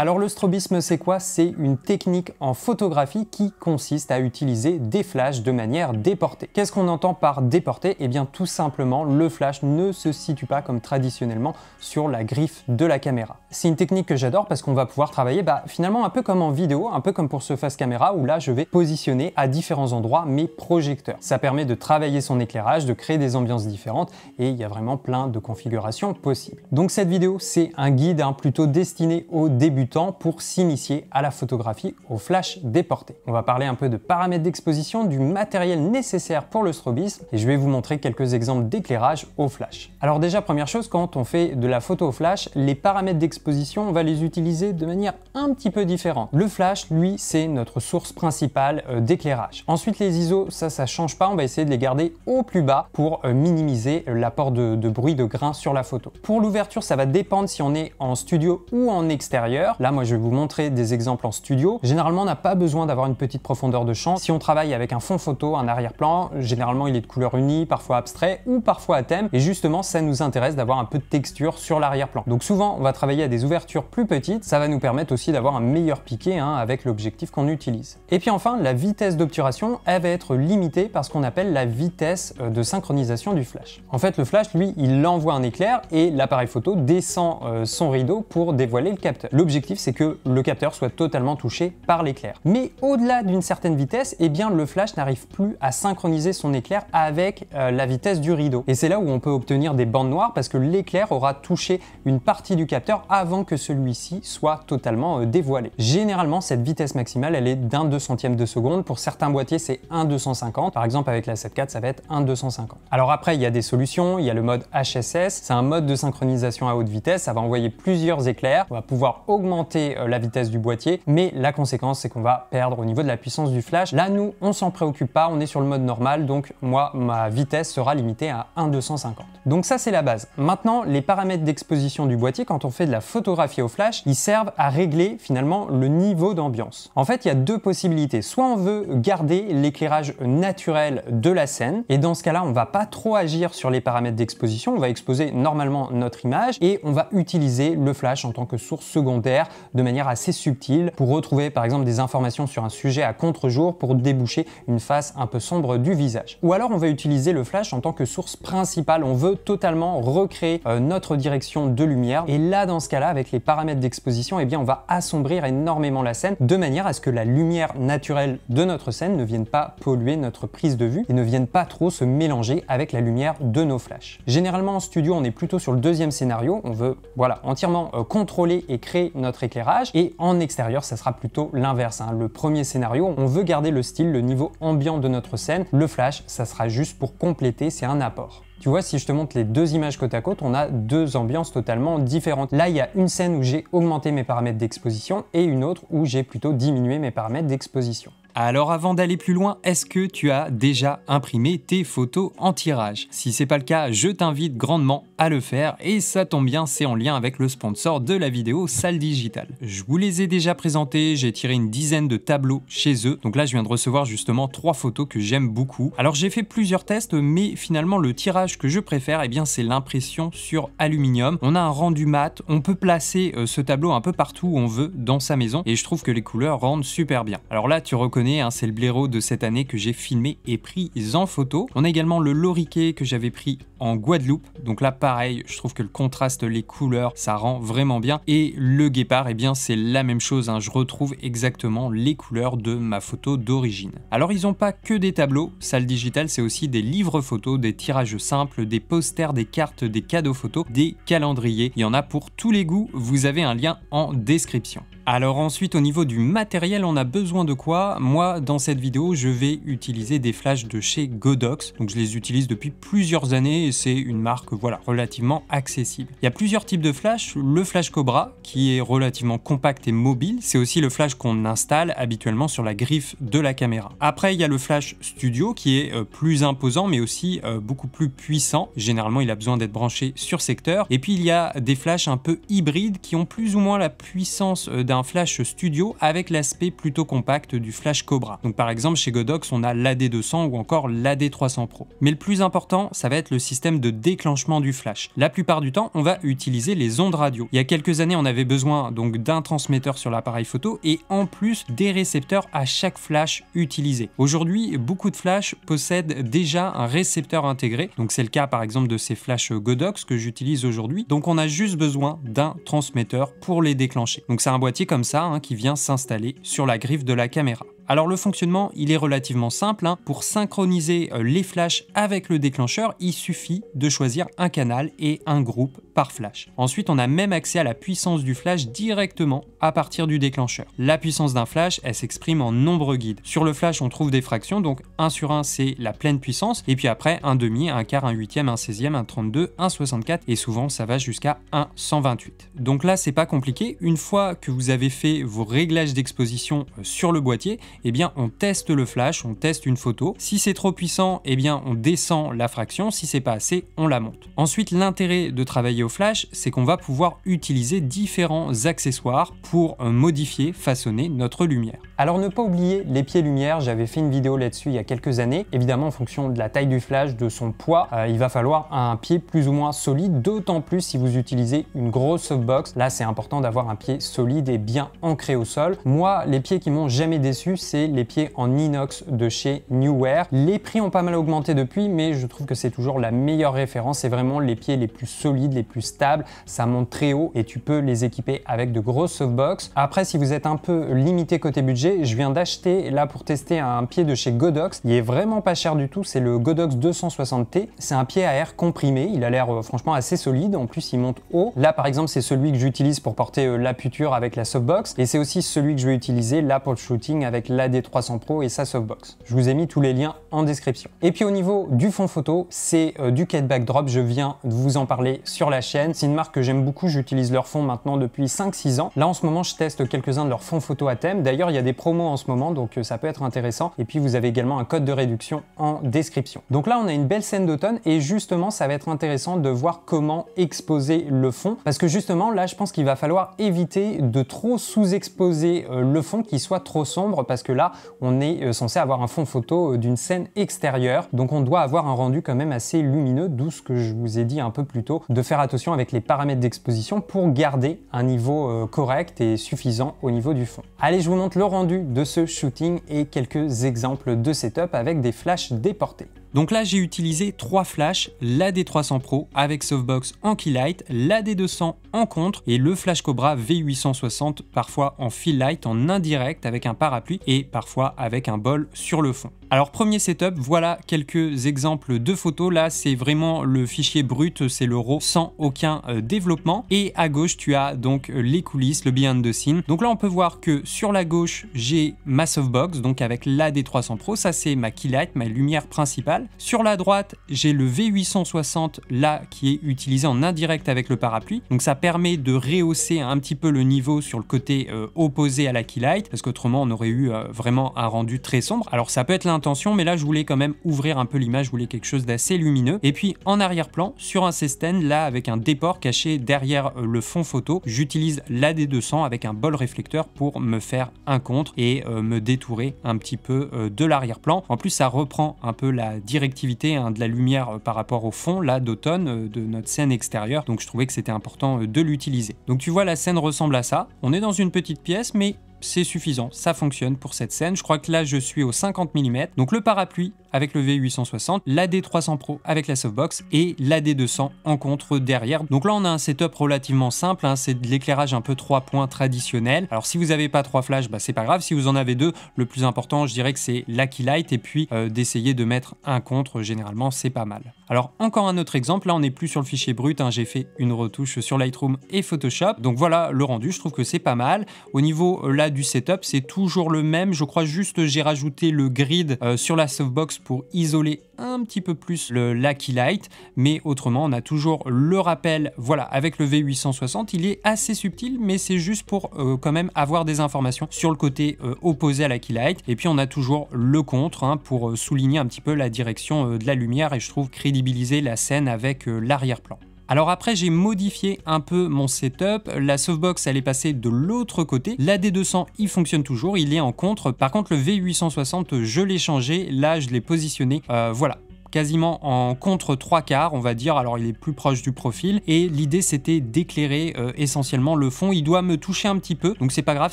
Alors le strobisme, c'est quoi? C'est une technique en photographie qui consiste à utiliser des flashs de manière déportée. Qu'est-ce qu'on entend par déporté? Eh bien tout simplement, le flash ne se situe pas comme traditionnellement sur la griffe de la caméra. C'est une technique que j'adore parce qu'on va pouvoir travailler finalement un peu comme en vidéo, un peu comme pour ce face caméra où là je vais positionner à différents endroits mes projecteurs. Ça permet de travailler son éclairage, de créer des ambiances différentes et il y a vraiment plein de configurations possibles. Donc cette vidéo, c'est un guide plutôt destiné aux débutants pour s'initier à la photographie au flash déporté. On va parler un peu de paramètres d'exposition, du matériel nécessaire pour le strobisme et je vais vous montrer quelques exemples d'éclairage au flash. Alors déjà, première chose, quand on fait de la photo au flash, les paramètres d'exposition, on va les utiliser de manière un petit peu différente. Le flash, lui, c'est notre source principale d'éclairage. Ensuite, les ISO, ça change pas, on va essayer de les garder au plus bas pour minimiser l'apport de bruit, de grain sur la photo. Pour l'ouverture, ça va dépendre si on est en studio ou en extérieur. Là, moi, je vais vous montrer des exemples en studio. Généralement, on n'a pas besoin d'avoir une petite profondeur de champ. Si on travaille avec un fond photo, un arrière-plan, généralement, il est de couleur unie, parfois abstrait ou parfois à thème. Et justement, ça nous intéresse d'avoir un peu de texture sur l'arrière-plan. Donc souvent, on va travailler à des ouvertures plus petites. Ça va nous permettre aussi d'avoir un meilleur piqué avec l'objectif qu'on utilise. Et puis enfin, la vitesse d'obturation, elle va être limitée par ce qu'on appelle la vitesse de synchronisation du flash. En fait, le flash, lui, il envoie un éclair et l'appareil photo descend son rideau pour dévoiler le capteur. L'objectif, c'est que le capteur soit totalement touché par l'éclair. Mais au-delà d'une certaine vitesse, eh bien, le flash n'arrive plus à synchroniser son éclair avec la vitesse du rideau. Et c'est là où on peut obtenir des bandes noires parce que l'éclair aura touché une partie du capteur avant que celui-ci soit totalement dévoilé. Généralement, cette vitesse maximale, elle est d'un 200e de seconde. Pour certains boîtiers, c'est 1/250. Par exemple, avec la 7 IV, ça va être 1/250. Alors après, il y a des solutions. Il y a le mode HSS. C'est un mode de synchronisation à haute vitesse. Ça va envoyer plusieurs éclairs. On va pouvoir augmenter la vitesse du boîtier, mais la conséquence, c'est qu'on va perdre au niveau de la puissance du flash. Là, nous, on s'en préoccupe pas. On est sur le mode normal. Donc, moi, ma vitesse sera limitée à 1/250. Donc ça, c'est la base. Maintenant, les paramètres d'exposition du boîtier, quand on fait de la photographie au flash, ils servent à régler finalement le niveau d'ambiance. En fait, il y a deux possibilités. Soit on veut garder l'éclairage naturel de la scène, et dans ce cas-là, on va pas trop agir sur les paramètres d'exposition. On va exposer normalement notre image et on va utiliser le flash en tant que source secondaire de manière assez subtile pour retrouver par exemple des informations sur un sujet à contre-jour pour déboucher une face un peu sombre du visage. Ou alors on va utiliser le flash en tant que source principale. On veut totalement recréer notre direction de lumière et là dans ce cas-là avec les paramètres d'exposition, eh bien on va assombrir énormément la scène de manière à ce que la lumière naturelle de notre scène ne vienne pas polluer notre prise de vue et ne vienne pas trop se mélanger avec la lumière de nos flashs. Généralement en studio, on est plutôt sur le deuxième scénario. On veut entièrement contrôler et créer notre éclairage et en extérieur, ça sera plutôt l'inverse. Le premier scénario, on veut garder le style, le niveau ambiant de notre scène. Le flash, ça sera juste pour compléter, c'est un apport. Tu vois, si je te montre les deux images côte à côte, on a deux ambiances totalement différentes. Là, il y a une scène où j'ai augmenté mes paramètres d'exposition et une autre où j'ai plutôt diminué mes paramètres d'exposition. Alors avant d'aller plus loin, est-ce que tu as déjà imprimé tes photos en tirage? Si c'est pas le cas, je t'invite grandement à le faire et ça tombe bien, c'est en lien avec le sponsor de la vidéo, Salle Digitale. Je vous les ai déjà présentés, j'ai tiré une dizaine de tableaux chez eux. Donc là, je viens de recevoir justement 3 photos que j'aime beaucoup. Alors j'ai fait plusieurs tests, mais finalement le tirage que je préfère, eh bien c'est l'impression sur aluminium. On a un rendu mat, on peut placer ce tableau un peu partout où on veut dans sa maison et je trouve que les couleurs rendent super bien. Alors là, tu reconnais, c'est le blaireau de cette année que j'ai filmé et pris en photo. On a également le loriquet que j'avais pris en Guadeloupe. Donc là, pareil, je trouve que le contraste, les couleurs, ça rend vraiment bien. Et le guépard, eh bien, c'est la même chose. Je retrouve exactement les couleurs de ma photo d'origine. Alors, ils n'ont pas que des tableaux. Salle Digitale, c'est aussi des livres photos, des tirages simples, des posters, des cartes, des cadeaux photos, des calendriers. Il y en a pour tous les goûts. Vous avez un lien en description. Alors ensuite, au niveau du matériel, on a besoin de quoi? Moi, dans cette vidéo, je vais utiliser des flashs de chez Godox. Donc je les utilise depuis plusieurs années et c'est une marque relativement accessible. Il y a plusieurs types de flash. Le flash Cobra, qui est relativement compact et mobile. C'est aussi le flash qu'on installe habituellement sur la griffe de la caméra. Après, il y a le flash Studio, qui est plus imposant, mais aussi beaucoup plus puissant. Généralement, il a besoin d'être branché sur secteur. Et puis, il y a des flashs un peu hybrides qui ont plus ou moins la puissance d'un flash studio avec l'aspect plutôt compact du flash Cobra. Donc par exemple chez Godox on a l'AD200 ou encore l'AD300 Pro. Mais le plus important ça va être le système système de déclenchement du flash. La plupart du temps, on va utiliser les ondes radio. Il y a quelques années, on avait besoin donc d'un transmetteur sur l'appareil photo et en plus des récepteurs à chaque flash utilisé. Aujourd'hui, beaucoup de flash possèdent déjà un récepteur intégré. Donc c'est le cas par exemple de ces flash Godox que j'utilise aujourd'hui. Donc on a juste besoin d'un transmetteur pour les déclencher. Donc c'est un boîtier comme ça qui vient s'installer sur la griffe de la caméra. Alors le fonctionnement, il est relativement simple. Pour synchroniser les flashs avec le déclencheur, il suffit de choisir un canal et un groupe par flash. Ensuite, on a même accès à la puissance du flash directement à partir du déclencheur. La puissance d'un flash, elle s'exprime en nombre guide. Sur le flash, on trouve des fractions, donc 1 sur 1, c'est la pleine puissance, et puis après, 1 demi, 1 quart, 1 huitième, 1 16e, 1 32, 1 64, et souvent, ça va jusqu'à 1 128. Donc là, c'est pas compliqué. Une fois que vous avez fait vos réglages d'exposition sur le boîtier, eh bien on teste le flash, on teste une photo. Si c'est trop puissant, eh bien on descend la fraction. Si c'est pas assez, on la monte. Ensuite, l'intérêt de travailler au flash, c'est qu'on va pouvoir utiliser différents accessoires pour modifier, façonner notre lumière. Alors ne pas oublier les pieds lumière, j'avais fait une vidéo là-dessus il y a quelques années. Évidemment, en fonction de la taille du flash, de son poids, il va falloir un pied plus ou moins solide, d'autant plus si vous utilisez une grosse softbox. Là, c'est important d'avoir un pied solide et bien ancré au sol. Moi, les pieds qui m'ont jamais déçu, c'est les pieds en inox de chez Neewer. Les prix ont pas mal augmenté depuis, mais je trouve que c'est toujours la meilleure référence. C'est vraiment les pieds les plus solides, les plus stables. Ça monte très haut et tu peux les équiper avec de grosses softbox. Après, si vous êtes un peu limité côté budget, je viens d'acheter là pour tester un pied de chez Godox. Il est vraiment pas cher du tout. C'est le Godox 260T. C'est un pied à air comprimé. Il a l'air franchement assez solide. En plus, il monte haut. Là, par exemple, c'est celui que j'utilise pour porter l'aputure avec la softbox. Et c'est aussi celui que je vais utiliser là pour le shooting avec l'AD300 Pro et sa softbox. Je vous ai mis tous les liens en description. Et puis au niveau du fond photo, c'est du Ket Backdrop. Je viens de vous en parler sur la chaîne. C'est une marque que j'aime beaucoup. J'utilise leur fond maintenant depuis 5-6 ans. Là, en ce moment, je teste quelques-uns de leurs fonds photo à thème. D'ailleurs, il y a des promos en ce moment, donc ça peut être intéressant. Et puis, vous avez également un code de réduction en description. Donc là, on a une belle scène d'automne et justement, ça va être intéressant de voir comment exposer le fond. Parce que justement, là, je pense qu'il va falloir éviter de trop sous-exposer le fond qui soit trop sombre parce que là, on est censé avoir un fond photo d'une scène extérieure. Donc, on doit avoir un rendu quand même assez lumineux, d'où ce que je vous ai dit un peu plus tôt, de faire attention avec les paramètres d'exposition pour garder un niveau correct et suffisant au niveau du fond. Allez, je vous montre le rendu de ce shooting et quelques exemples de setup avec des flashs déportés. Donc là, j'ai utilisé 3 flashs, l'AD300 Pro avec softbox en keylight, l'AD200 en contre et le Flash Cobra V860 parfois en fill light, en indirect avec un parapluie et parfois avec un bol sur le fond. Alors premier setup, voilà quelques exemples de photos. Là, c'est vraiment le fichier brut, c'est le RAW sans aucun développement. Et à gauche, tu as donc les coulisses, le behind the scene. Donc là, on peut voir que sur la gauche, j'ai ma softbox, donc avec l'AD300 Pro. Ça, c'est ma keylight, ma lumière principale. Sur la droite, j'ai le V860 là qui est utilisé en indirect avec le parapluie. Donc ça permet de rehausser un petit peu le niveau sur le côté opposé à la keylight parce qu'autrement on aurait eu vraiment un rendu très sombre. Alors ça peut être l'intention, mais là je voulais quand même ouvrir un peu l'image, je voulais quelque chose d'assez lumineux. Et puis en arrière-plan, sur un C-stand là avec un déport caché derrière le fond photo, j'utilise l'AD200 avec un bol réflecteur pour me faire un contre et me détourer un petit peu de l'arrière-plan. En plus ça reprend un peu la directivité de la lumière par rapport au fond là d'automne de notre scène extérieure, donc je trouvais que c'était important de l'utiliser. Donc tu vois, la scène ressemble à ça, on est dans une petite pièce mais c'est suffisant, ça fonctionne pour cette scène. Je crois que là je suis au 50 mm, donc le parapluie avec le V860, l'AD300 Pro avec la softbox et l'AD200 en contre derrière. Donc là on a un setup relativement simple, c'est de l'éclairage un peu 3 points traditionnel. Alors si vous n'avez pas 3 flashs, c'est pas grave, si vous en avez 2, le plus important je dirais que c'est la keylight et puis d'essayer de mettre un contre, généralement c'est pas mal. Alors encore un autre exemple, là on n'est plus sur le fichier brut, j'ai fait une retouche sur Lightroom et Photoshop, donc voilà le rendu, je trouve que c'est pas mal. Au niveau là du setup, c'est toujours le même, je crois juste j'ai rajouté le grid sur la softbox pour isoler un petit peu plus la keylight, mais autrement on a toujours le rappel, voilà, avec le V860, il est assez subtil, mais c'est juste pour quand même avoir des informations sur le côté opposé à la keylight, et puis on a toujours le contre pour souligner un petit peu la direction de la lumière, et je trouve crédibiliser la scène avec l'arrière-plan. Alors après, j'ai modifié un peu mon setup. La softbox, elle est passée de l'autre côté. L'AD200, il fonctionne toujours, il est en contre. Par contre, le V860, je l'ai changé. Là, je l'ai positionné, voilà, quasiment en contre 3/4, on va dire. Alors il est plus proche du profil et l'idée c'était d'éclairer essentiellement le fond. Il doit me toucher un petit peu, donc c'est pas grave,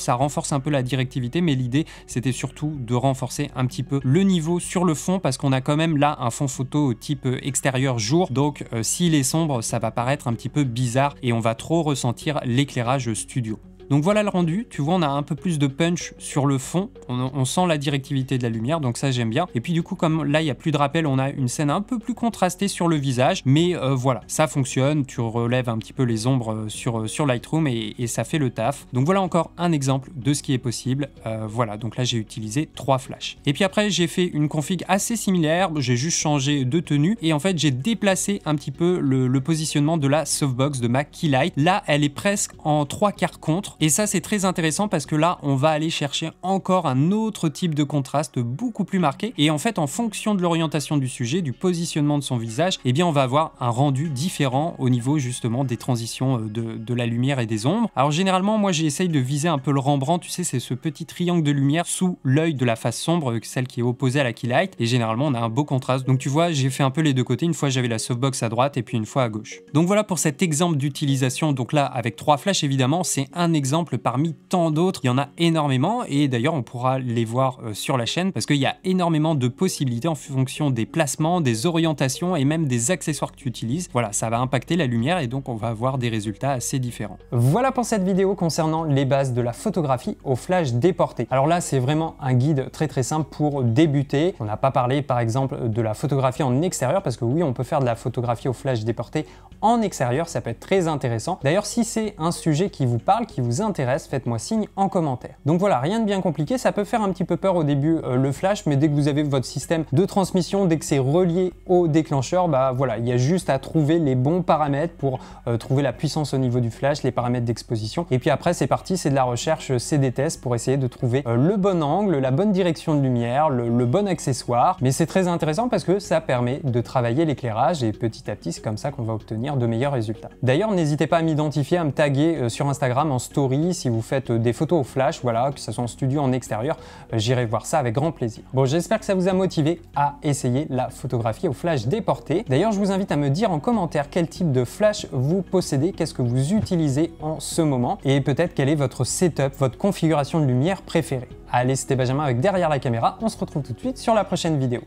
ça renforce un peu la directivité, mais l'idée c'était surtout de renforcer un petit peu le niveau sur le fond parce qu'on a quand même là un fond photo type extérieur jour, donc s'il est sombre ça va paraître un petit peu bizarre et on va trop ressentir l'éclairage studio. Donc voilà le rendu, tu vois on a un peu plus de punch sur le fond, on sent la directivité de la lumière, donc ça j'aime bien. Et puis du coup comme là il n'y a plus de rappel, on a une scène un peu plus contrastée sur le visage, mais voilà, ça fonctionne, tu relèves un petit peu les ombres sur Lightroom et ça fait le taf. Donc voilà encore un exemple de ce qui est possible. Voilà, donc là j'ai utilisé 3 flashs. Et puis après j'ai fait une config assez similaire, j'ai juste changé de tenue et en fait j'ai déplacé un petit peu le positionnement de la softbox de ma Keylight. Là elle est presque en 3/4 contre. Et ça c'est très intéressant parce que là on va aller chercher encore un autre type de contraste beaucoup plus marqué et en fait en fonction de l'orientation du sujet, du positionnement de son visage, eh bien on va avoir un rendu différent au niveau justement des transitions de la lumière et des ombres. Alors généralement moi j'essaye de viser un peu le Rembrandt, tu sais c'est ce petit triangle de lumière sous l'œil de la face sombre, celle qui est opposée à la Keylight, et généralement on a un beau contraste. Donc tu vois j'ai fait un peu les deux côtés, une fois j'avais la softbox à droite et puis une fois à gauche. Donc voilà pour cet exemple d'utilisation, donc là avec 3 flashs évidemment, c'est un exemple parmi tant d'autres, il y en a énormément et d'ailleurs on pourra les voir sur la chaîne parce qu'il y a énormément de possibilités en fonction des placements, des orientations et même des accessoires que tu utilises. Voilà, ça va impacter la lumière et donc on va avoir des résultats assez différents. Voilà pour cette vidéo concernant les bases de la photographie au flash déporté. Alors là c'est vraiment un guide très simple pour débuter. On n'a pas parlé par exemple de la photographie en extérieur parce que oui on peut faire de la photographie au flash déporté en extérieur, ça peut être très intéressant. D'ailleurs si c'est un sujet qui vous parle, qui vous intéresse, faites-moi signe en commentaire. Donc voilà, rien de bien compliqué, ça peut faire un petit peu peur au début le flash, mais dès que vous avez votre système de transmission, dès que c'est relié au déclencheur, bah voilà, il y a juste à trouver les bons paramètres pour trouver la puissance au niveau du flash, les paramètres d'exposition, et puis après c'est parti, c'est de la recherche, c'est des tests pour essayer de trouver le bon angle, la bonne direction de lumière, le bon accessoire, mais c'est très intéressant parce que ça permet de travailler l'éclairage et petit à petit c'est comme ça qu'on va obtenir de meilleurs résultats. D'ailleurs n'hésitez pas à m'identifier, à me taguer sur Instagram en story si vous faites des photos au flash, voilà, que ce soit en studio, en extérieur, j'irai voir ça avec grand plaisir. Bon, j'espère que ça vous a motivé à essayer la photographie au flash déporté. D'ailleurs, je vous invite à me dire en commentaire quel type de flash vous possédez, qu'est-ce que vous utilisez en ce moment et peut-être quel est votre setup, votre configuration de lumière préférée. Allez, c'était Benjamin avec Derrière la caméra, on se retrouve tout de suite sur la prochaine vidéo.